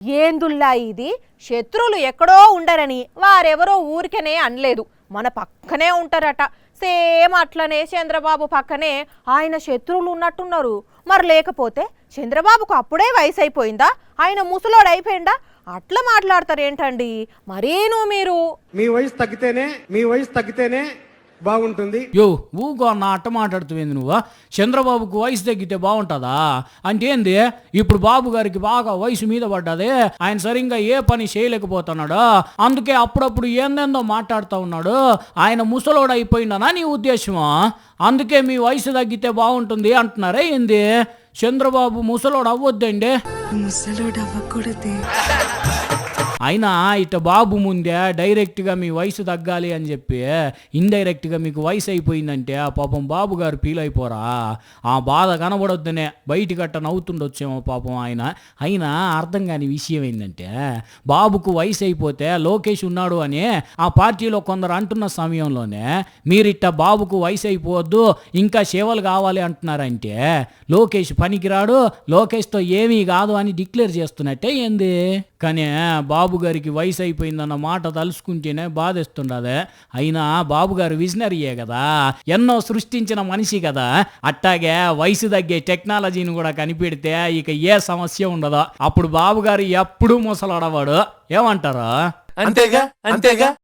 ఏందుల్లా ఇది? శత్రువులు ఎక్కడో ఉండరని వారెవరో ఊరికనే అనలేదు, మన పక్కనే ఉంటారట. సేమ్ అట్లనే చంద్రబాబు పక్కనే ఆయన శత్రువులు ఉన్నట్టున్నారు. మరి లేకపోతే చంద్రబాబుకు అప్పుడే వయసు అయిపోయిందా? ఆయన ముసలోడు అయిపోయిందా? అట్లా మాట్లాడతారేంటండి మరేను మీరు? మీ వయసు తగ్గితేనే బాగుంటుంది. యో ఊగో అన్న అట్ట మాట్లాడుతుంది నువ్వు. చంద్రబాబుకు వయసు తగ్గితే బాగుంటుందా అంటే ఏంది? ఇప్పుడు బాబు గారికి బాగా వయసు మీద పడ్డది, ఆయన సరిగ్గా ఏ పని చేయలేకపోతున్నాడు, అందుకే అప్పుడప్పుడు ఏందేందో మాట్లాడుతూ ఉన్నాడు. ఆయన ముసలోడు అయిపోయిందనా నీ ఉద్దేశమా? అందుకే మీ వయసు తగ్గితే బాగుంటుంది అంటున్నారే ఏంది? చంద్రబాబు ముసలోడు అవ్వద్దండి. ముసలోడు అవ్వకూడదే. అయినా ఇట బాబు ముందే డైరెక్ట్గా మీ వయసు తగ్గాలి అని చెప్పి ఇండైరెక్ట్గా మీకు వయసు అయిపోయిందంటే పాపం బాబు గారు ఫీల్ అయిపోరా? ఆ బాధ కనబడొద్దనే బయటికట్ట నవ్వుతుండొచ్చేమో పాపం ఆయన. అయినా అర్థం కాని విషయం ఏంటంటే, బాబుకు వయసు అయిపోతే లోకేష్ ఉన్నాడు అని ఆ పార్టీలో కొందరు అంటున్న సమయంలోనే మీరిట్ట బాబుకు వయసు అయిపోవద్దు ఇంకా సేవలు కావాలి అంటున్నారంటే లోకేష్ పనికిరాడు, లోకేష్తో ఏమీ కాదు అని డిక్లేర్ చేస్తున్నట్టే ఏంది? కానీ బాబు గారికి వయసు అయిపోయిందన్న మాట తలుసుకుంటేనే బాధేస్తుండదే. అయినా బాబు గారు విజనరీయే కదా, ఎన్నో సృష్టించిన మనిషి కదా. అట్టాగే వయసు తగ్గే టెక్నాలజీని కూడా కనిపెడితే ఇక ఏ సమస్య ఉండదు. అప్పుడు బాబు గారు ఎప్పుడూ ముసలాడవాడు. ఏమంటారు? అంతేగా.